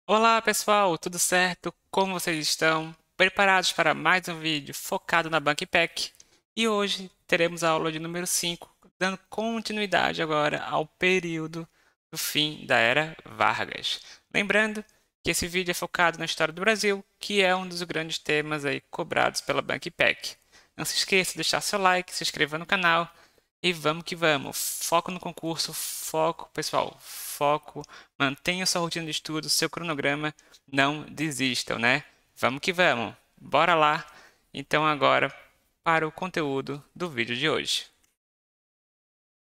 Olá pessoal, tudo certo? Como vocês estão? Preparados para mais um vídeo focado na BankPack? E hoje teremos a aula de número 5, dando continuidade agora ao período do fim da Era Vargas. Lembrando que esse vídeo é focado na história do Brasil, que é um dos grandes temas aí cobrados pela BankPack. Não se esqueça de deixar seu like, se inscrever no canal e vamos que vamos. Foco no concurso, foco, pessoal, foco. Mantenha sua rotina de estudo, seu cronograma, não desistam, né? Vamos que vamos. Bora lá. Então agora para o conteúdo do vídeo de hoje.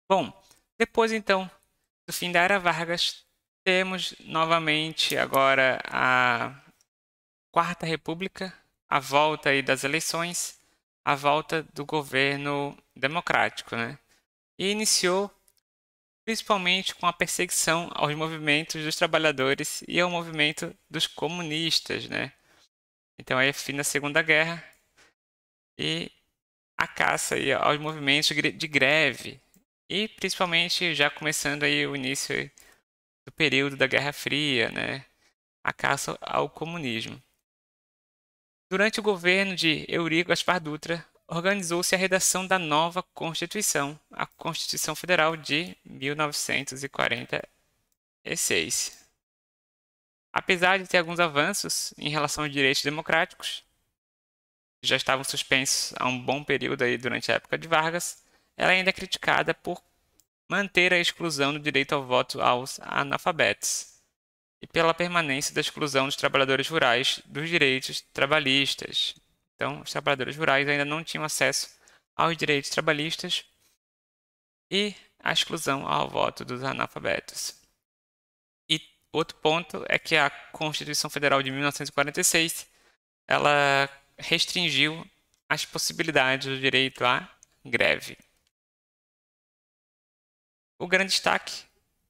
Bom, depois então do fim da Era Vargas, temos novamente agora a Quarta República, a volta aí das eleições, a volta do governo democrático, né? E iniciou principalmente com a perseguição aos movimentos dos trabalhadores e ao movimento dos comunistas, né? Então aí fim da Segunda Guerra e a caça aí aos movimentos de greve e principalmente já começando aí o início do período da Guerra Fria, né? A caça ao comunismo. Durante o governo de Eurico Gaspar Dutra, organizou-se a redação da nova Constituição, a Constituição Federal de 1946. Apesar de ter alguns avanços em relação aos direitos democráticos, que já estavam suspensos há um bom período aí durante a época de Vargas, ela ainda é criticada por manter a exclusão do direito ao voto aos analfabetos e pela permanência da exclusão dos trabalhadores rurais dos direitos trabalhistas. Então, os trabalhadores rurais ainda não tinham acesso aos direitos trabalhistas e a exclusão ao voto dos analfabetos. E outro ponto é que a Constituição Federal de 1946 ela restringiu as possibilidades do direito à greve. O grande destaque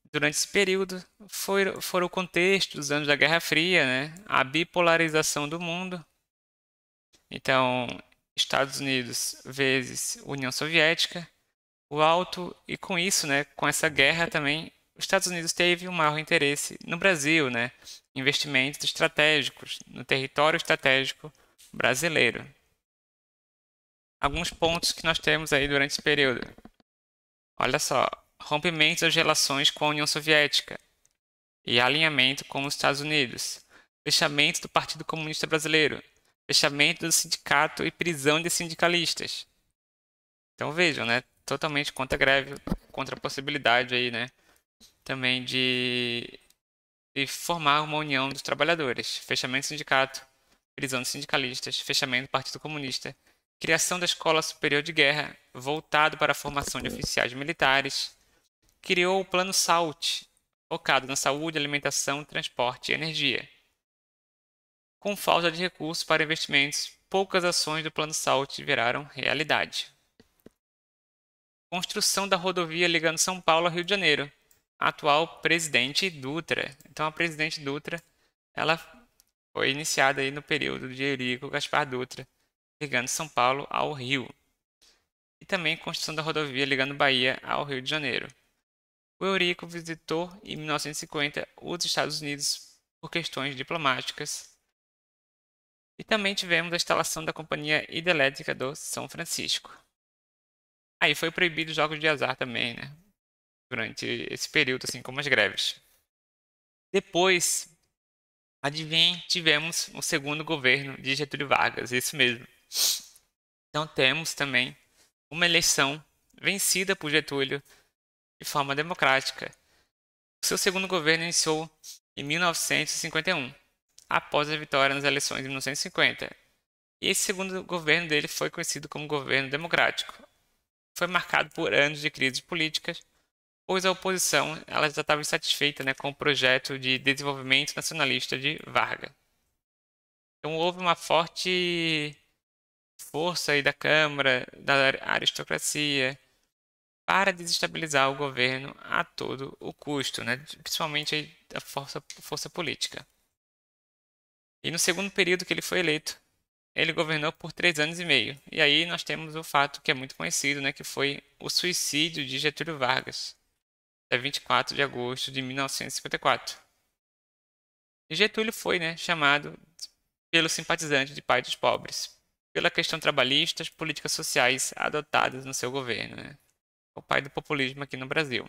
durante esse período foram o contexto dos anos da Guerra Fria, né? A bipolarização do mundo. Então, Estados Unidos vezes União Soviética, o alto e com isso, né, com essa guerra também, os Estados Unidos teve um maior interesse no Brasil, né? Investimentos estratégicos no território estratégico brasileiro. Alguns pontos que nós temos aí durante esse período. Olha só, rompimento das relações com a União Soviética e alinhamento com os Estados Unidos, fechamento do Partido Comunista Brasileiro, fechamento do sindicato e prisão de sindicalistas. Então vejam, né, totalmente contra a greve, contra a possibilidade aí, né, também de formar uma união dos trabalhadores, fechamento do sindicato, prisão de sindicalistas, fechamento do Partido Comunista, criação da Escola Superior de Guerra, voltado para a formação de oficiais militares, criou o Plano SALT, focado na saúde, alimentação, transporte e energia. Com falta de recursos para investimentos, poucas ações do Plano SALT viraram realidade. Construção da rodovia ligando São Paulo ao Rio de Janeiro. A atual presidente Dutra. Então, a presidente Dutra, ela foi iniciada aí no período de Eurico Gaspar Dutra, ligando São Paulo ao Rio. E também construção da rodovia ligando Bahia ao Rio de Janeiro. O Eurico visitou em 1950 os Estados Unidos por questões diplomáticas. E também tivemos a instalação da Companhia Hidrelétrica do São Francisco. Aí foi proibido os jogos de azar também, né? Durante esse período, assim como as greves. Depois, adivinhem, tivemos o segundo governo de Getúlio Vargas, isso mesmo. Então temos também uma eleição vencida por Getúlio de forma democrática. O seu segundo governo iniciou em 1951, após a vitória nas eleições de 1950. E esse segundo governo dele foi conhecido como governo democrático. Foi marcado por anos de crises políticas, pois a oposição ela já estava insatisfeita, né, com o projeto de desenvolvimento nacionalista de Vargas. Então houve uma forte força aí da Câmara, da aristocracia, para desestabilizar o governo a todo o custo, né, principalmente aí da força política. E no segundo período que ele foi eleito, ele governou por 3 anos e meio. E aí nós temos o fato que é muito conhecido, né, que foi o suicídio de Getúlio Vargas, é 24 de agosto de 1954. E Getúlio foi, né, chamado pelo simpatizante de pai dos pobres, pela questão trabalhista, as políticas sociais adotadas no seu governo, né? O pai do populismo aqui no Brasil.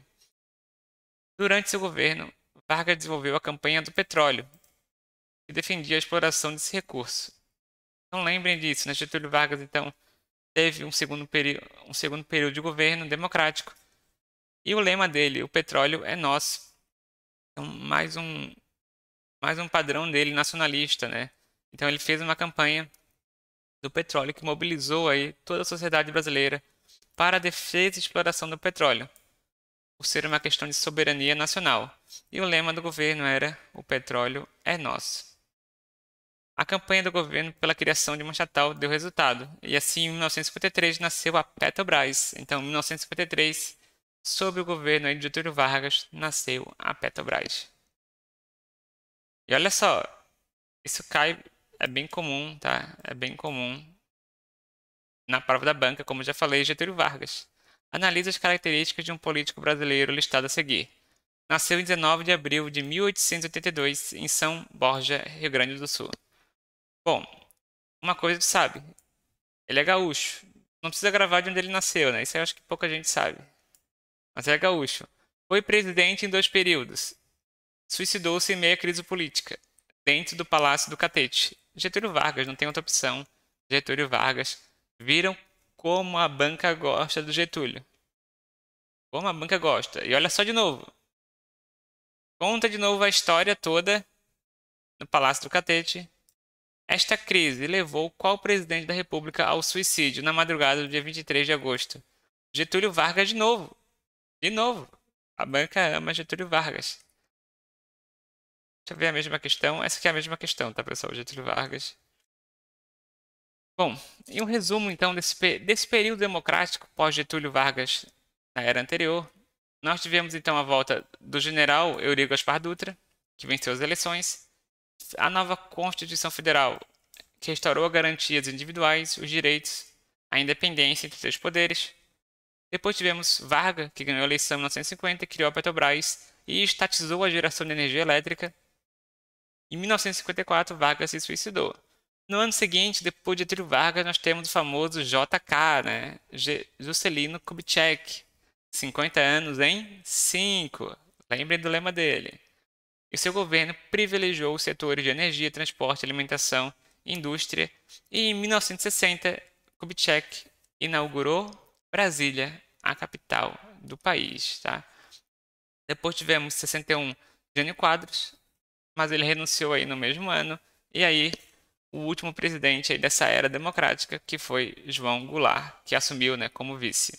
Durante seu governo, Vargas desenvolveu a campanha do petróleo, que defendia a exploração desse recurso. Então lembrem disso, né? Getúlio Vargas, então, teve um segundo período de governo democrático. E o lema dele, o petróleo é nosso. Então, mais um padrão dele nacionalista, né? Então ele fez uma campanha do petróleo que mobilizou aí toda a sociedade brasileira para a defesa e exploração do petróleo, por ser uma questão de soberania nacional. E o lema do governo era: o petróleo é nosso. A campanha do governo pela criação de uma estatal deu resultado, e assim em 1953 nasceu a Petrobras. Então, em 1953, sob o governo aí de Getúlio Vargas, nasceu a Petrobras. E olha só, isso é bem comum, tá? É bem comum na prova da banca, como já falei, Getúlio Vargas. Analisa as características de um político brasileiro listado a seguir. Nasceu em 19 de abril de 1882, em São Borja, Rio Grande do Sul. Bom, uma coisa tu sabe, ele é gaúcho. Não precisa gravar de onde ele nasceu, né? Isso eu acho que pouca gente sabe. Mas é gaúcho. Foi presidente em 2 períodos. Suicidou-se em meia crise política, dentro do Palácio do Catete. Getúlio Vargas, não tem outra opção. Getúlio Vargas. Viram como a banca gosta do Getúlio. Como a banca gosta. E olha só de novo. Conta de novo a história toda no Palácio do Catete. Esta crise levou qual presidente da República ao suicídio na madrugada do dia 23 de agosto? Getúlio Vargas de novo. De novo. A banca ama Getúlio Vargas. Deixa eu ver a mesma questão. Essa aqui é a mesma questão, tá, pessoal? Getúlio Vargas. Bom, em um resumo, então, desse período democrático pós-Getúlio Vargas na era anterior, nós tivemos, então, a volta do general Eurico Gaspar Dutra, que venceu as eleições, a nova Constituição Federal, que restaurou as garantias individuais, os direitos, a independência entre os três poderes. Depois tivemos Vargas, que ganhou a eleição em 1950, criou a Petrobras e estatizou a geração de energia elétrica. Em 1954, Vargas se suicidou. No ano seguinte, depois de Getúlio Vargas, nós temos o famoso JK, né? Juscelino Kubitschek. 50 anos em 5. Lembrem do lema dele. E seu governo privilegiou os setores de energia, transporte, alimentação, indústria. E em 1960, Kubitschek inaugurou Brasília, a capital do país, tá? Depois tivemos 61, Jânio Quadros, mas ele renunciou aí no mesmo ano. E aí o último presidente aí dessa era democrática, que foi João Goulart, que assumiu, né, como vice.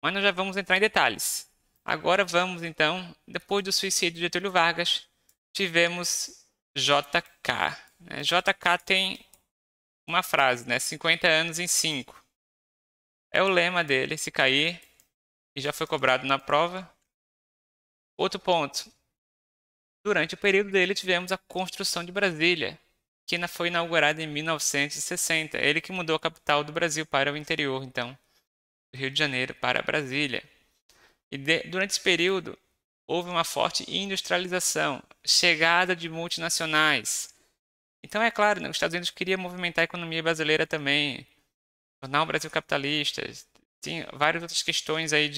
Mas nós já vamos entrar em detalhes. Agora vamos, então, depois do suicídio de Getúlio Vargas, tivemos JK. Né? JK tem uma frase, né? 50 anos em 5. É o lema dele, se cair, e já foi cobrado na prova. Outro ponto. Durante o período dele, tivemos a construção de Brasília, que foi inaugurada em 1960. Ele que mudou a capital do Brasil para o interior, então, do Rio de Janeiro para Brasília. E durante esse período, houve uma forte industrialização, chegada de multinacionais. Então, é claro, né, os Estados Unidos queria movimentar a economia brasileira também, tornar o Brasil capitalista. Tem várias outras questões aí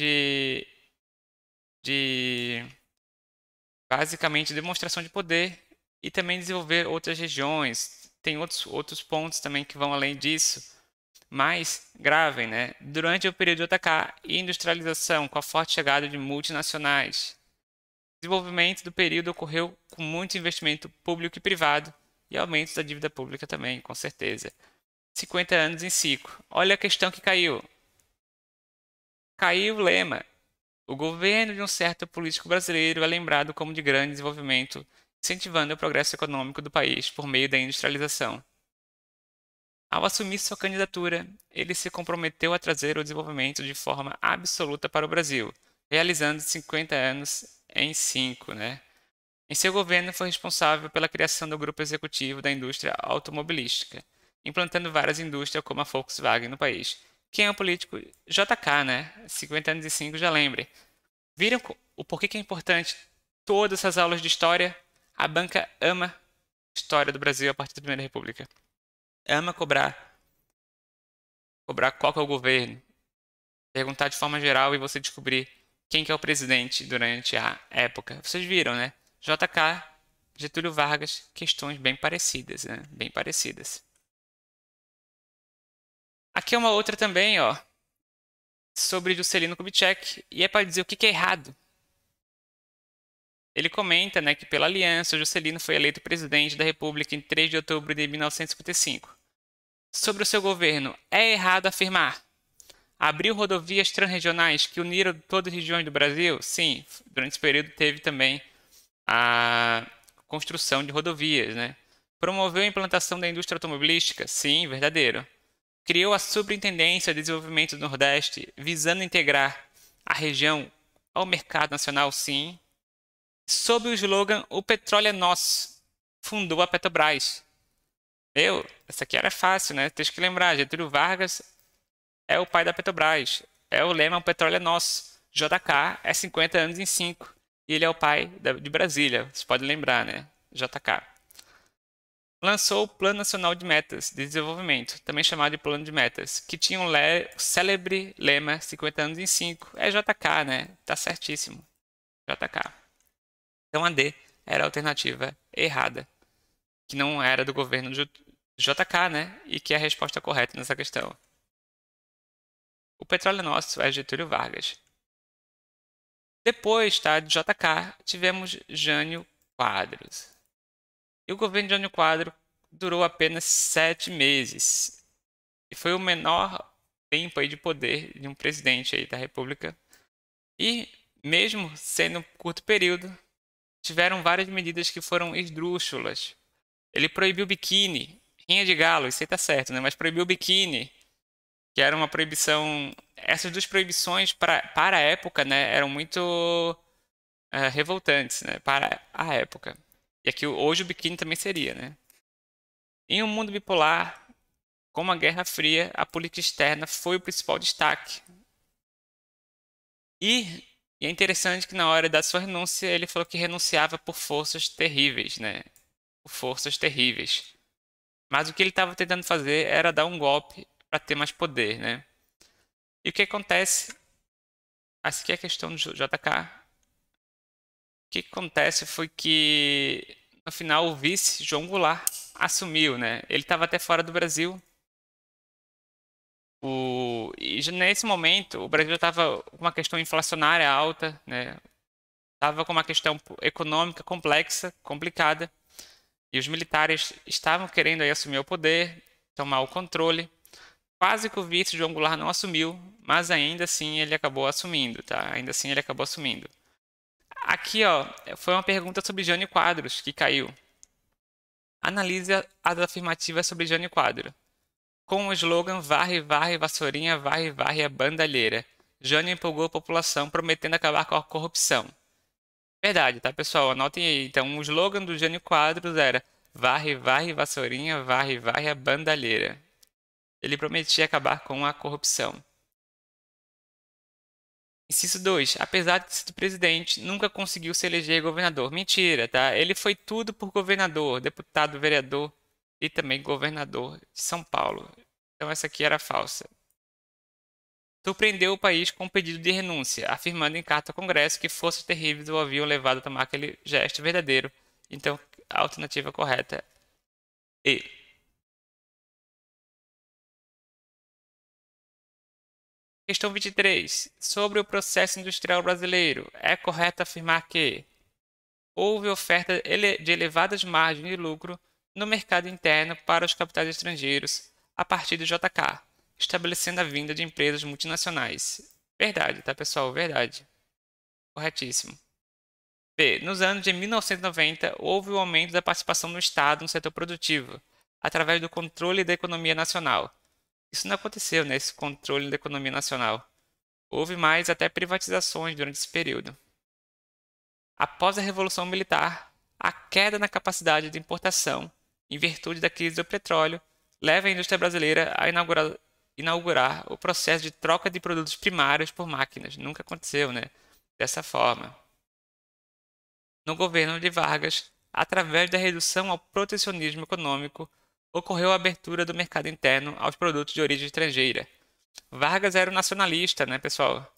de basicamente demonstração de poder e também desenvolver outras regiões. Tem outros pontos também que vão além disso. Mas, gravem, né? Durante o período de JK, industrialização com a forte chegada de multinacionais. O desenvolvimento do período ocorreu com muito investimento público e privado e aumento da dívida pública também, com certeza. 50 anos em 5. Olha a questão que caiu. Caiu o lema. O governo de um certo político brasileiro é lembrado como de grande desenvolvimento, incentivando o progresso econômico do país por meio da industrialização. Ao assumir sua candidatura, ele se comprometeu a trazer o desenvolvimento de forma absoluta para o Brasil, realizando 50 anos em 5, né? Em seu governo, foi responsável pela criação do grupo executivo da indústria automobilística, implantando várias indústrias como a Volkswagen no país. Quem é o político? JK, né? 50 anos e 5, já lembre. Viram o porquê que é importante todas essas aulas de história? A banca ama a história do Brasil a partir da Primeira República. Ama cobrar qual que é o governo, perguntar de forma geral e você descobrir quem que é o presidente durante a época. Vocês viram, né? JK, Getúlio Vargas, questões bem parecidas, né? Bem parecidas. Aqui é uma outra também, ó, sobre Juscelino Kubitschek, e é para dizer o que é errado. Ele comenta, né, que pela aliança, Juscelino foi eleito presidente da República em 3 de outubro de 1955. Sobre o seu governo, é errado afirmar: abriu rodovias transregionais que uniram todas as regiões do Brasil? Sim, durante esse período teve também a construção de rodovias, né? Promoveu a implantação da indústria automobilística? Sim, verdadeiro. Criou a Superintendência de Desenvolvimento do Nordeste, visando integrar a região ao mercado nacional? Sim. Sob o slogan "O petróleo é nosso", fundou a Petrobras. Essa aqui era fácil, né? Tem que lembrar, Getúlio Vargas é o pai da Petrobras. É o lema "O petróleo é nosso". JK é 50 anos em 5. E ele é o pai de Brasília. Vocês podem lembrar, né? JK. Lançou o Plano Nacional de Metas de Desenvolvimento, também chamado de Plano de Metas, que tinha o célebre lema 50 anos em 5. É JK, né? Tá certíssimo. JK. Então a D era a alternativa errada, que não era do governo de JK, né? E que é a resposta correta nessa questão. O petróleo nosso é Getúlio Vargas. Depois, tá, de JK, tivemos Jânio Quadros. E o governo de Jânio Quadros durou apenas 7 meses. E foi o menor tempo aí de poder de um presidente aí da República. E, mesmo sendo um curto período, tiveram várias medidas que foram esdrúxulas. Ele proibiu biquíni, rinha de galo, isso aí tá certo, né? Mas proibiu biquíni, que era uma proibição. Essas duas proibições para a época, né, eram muito revoltantes, né, para a época. E aqui hoje o biquíni também seria, né? Em um mundo bipolar, como a Guerra Fria, a política externa foi o principal destaque. E é interessante que na hora da sua renúncia ele falou que renunciava por forças terríveis, né? Por forças terríveis. Mas o que ele estava tentando fazer era dar um golpe para ter mais poder, né? E o que acontece? Essa aqui é a questão do JK. O que acontece foi que no final o vice João Goulart assumiu, né? Ele estava até fora do Brasil. E nesse momento o Brasil estava com uma questão inflacionária alta, né? Estava com uma questão econômica complexa, complicada. E os militares estavam querendo aí assumir o poder, tomar o controle. Quase que o vice João Goulart não assumiu, mas ainda assim ele acabou assumindo, tá? Ainda assim ele acabou assumindo. Aqui, ó, foi uma pergunta sobre Jânio Quadros que caiu. Analise as afirmativas sobre Jânio Quadros. Com o slogan "Varre, varre, vassourinha, varre, varre a bandalheira", Jânio empolgou a população prometendo acabar com a corrupção. Verdade, tá, pessoal? Anotem aí. Então, o slogan do Jânio Quadros era "Varre, varre, vassourinha, varre, varre a bandalheira". Ele prometia acabar com a corrupção. Inciso 2. Apesar de ter sido presidente, nunca conseguiu se eleger governador. Mentira, tá? Ele foi tudo por governador, deputado, vereador e também governador de São Paulo. Então essa aqui era falsa. Surpreendeu o país com um pedido de renúncia, afirmando em carta ao Congresso que forças terríveis o haviam levado a tomar aquele gesto verdadeiro. Então a alternativa correta é E. Questão 23. Sobre o processo industrial brasileiro, é correto afirmar que houve oferta de elevadas margens de lucro no mercado interno para os capitais estrangeiros a partir do JK, estabelecendo a vinda de empresas multinacionais. Verdade, tá, pessoal? Verdade. Corretíssimo. B. Nos anos de 1990, houve o aumento da participação do Estado no setor produtivo, através do controle da economia nacional. Isso não aconteceu nesse controle da economia nacional. Houve mais até privatizações durante esse período. Após a Revolução Militar, a queda na capacidade de importação, em virtude da crise do petróleo, leva a indústria brasileira a inaugurar o processo de troca de produtos primários por máquinas. Nunca aconteceu, né? Dessa forma. No governo de Vargas, através da redução ao protecionismo econômico, ocorreu a abertura do mercado interno aos produtos de origem estrangeira. Vargas era um nacionalista, né, pessoal?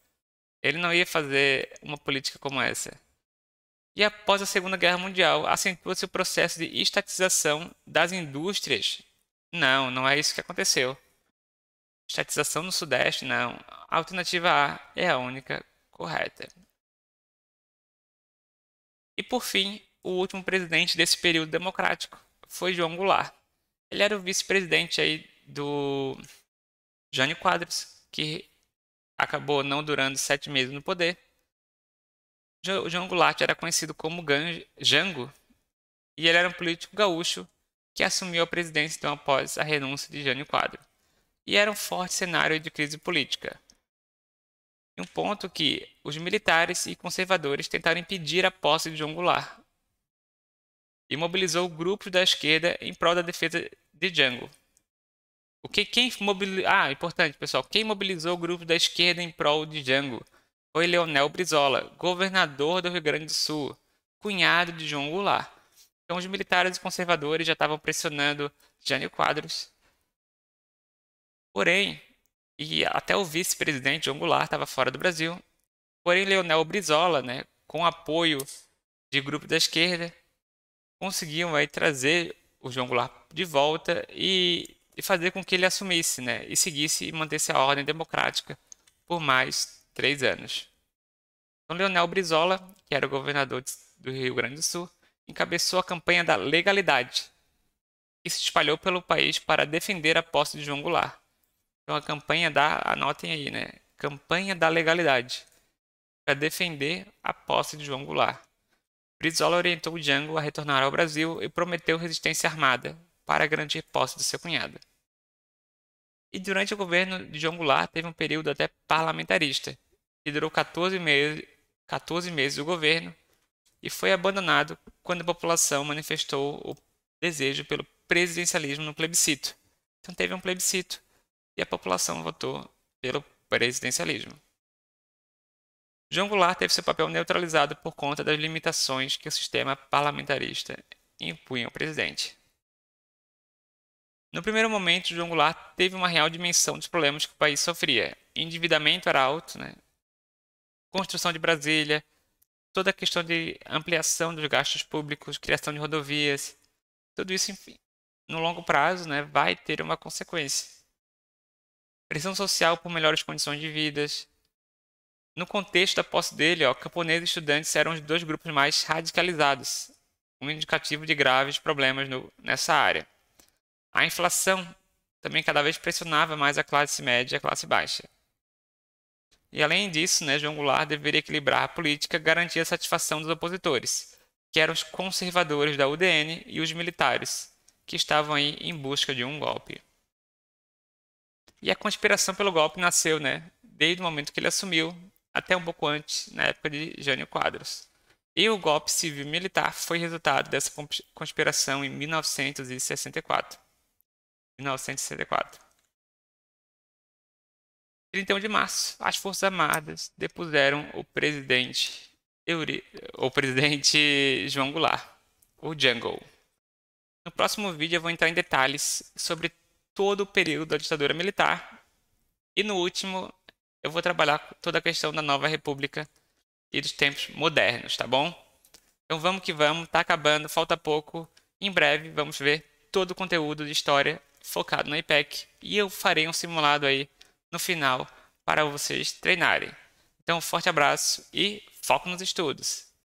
Ele não ia fazer uma política como essa. E após a Segunda Guerra Mundial, acentua-se o processo de estatização das indústrias. Não, não é isso que aconteceu. Estatização no Sudeste, não. A alternativa A é a única correta. E por fim, o último presidente desse período democrático foi João Goulart. Ele era o vice-presidente aí do Jânio Quadros, que acabou não durando 7 meses no poder. João Goulart era conhecido como Jango, e ele era um político gaúcho que assumiu a presidência então após a renúncia de Jânio Quadros. E era um forte cenário de crise política. E um ponto que os militares e conservadores tentaram impedir a posse de João Goulart e mobilizou grupos da esquerda em prol da defesa de Jango. Importante, pessoal. Quem mobilizou o grupo da esquerda em prol de Jango foi Leonel Brizola, governador do Rio Grande do Sul, cunhado de João Goulart. Então, os militares e conservadores já estavam pressionando Jânio Quadros. Porém, e até o vice-presidente João Goulart estava fora do Brasil. Porém, Leonel Brizola, né, com apoio de grupo da esquerda, conseguiam aí trazer o João Goulart de volta e fazer com que ele assumisse, né, e seguisse e mantesse a ordem democrática por mais 3 anos. Então, Leonel Brizola, que era o governador do Rio Grande do Sul, encabeçou a campanha da legalidade e se espalhou pelo país para defender a posse de João Goulart. Então, a campanha anotem aí, né? Campanha da legalidade, para defender a posse de João Goulart. Brizola orientou Jango a retornar ao Brasil e prometeu resistência armada para garantir posse do seu cunhado. E durante o governo de João Goulart teve um período até parlamentarista, que durou 14 meses do governo e foi abandonado quando a população manifestou o desejo pelo presidencialismo no plebiscito. Então teve um plebiscito e a população votou pelo presidencialismo. João Goulart teve seu papel neutralizado por conta das limitações que o sistema parlamentarista impunha ao presidente. No primeiro momento, João Goulart teve uma real dimensão dos problemas que o país sofria. Endividamento era alto, né? Construção de Brasília, toda a questão de ampliação dos gastos públicos, criação de rodovias, tudo isso, enfim, no longo prazo, né, vai ter uma consequência. Pressão social por melhores condições de vida. No contexto da posse dele, camponeses e estudantes eram os 2 grupos mais radicalizados, um indicativo de graves problemas nessa área. A inflação também cada vez pressionava mais a classe média e a classe baixa. E além disso, né, João Goulart deveria equilibrar a política e garantir a satisfação dos opositores, que eram os conservadores da UDN e os militares, que estavam aí em busca de um golpe. E a conspiração pelo golpe nasceu, né, desde o momento que ele assumiu, até um pouco antes, na época de Jânio Quadros. E o golpe civil-militar foi resultado dessa conspiração em 1964. 31 de março, as Forças Armadas depuseram o presidente João Goulart, o Jango. No próximo vídeo eu vou entrar em detalhes sobre todo o período da ditadura militar e no último eu vou trabalhar toda a questão da nova república e dos tempos modernos, tá bom? Então vamos que vamos, tá acabando, falta pouco. Em breve vamos ver todo o conteúdo de história focado no IPEC e eu farei um simulado aí no final para vocês treinarem. Então, um forte abraço e foco nos estudos!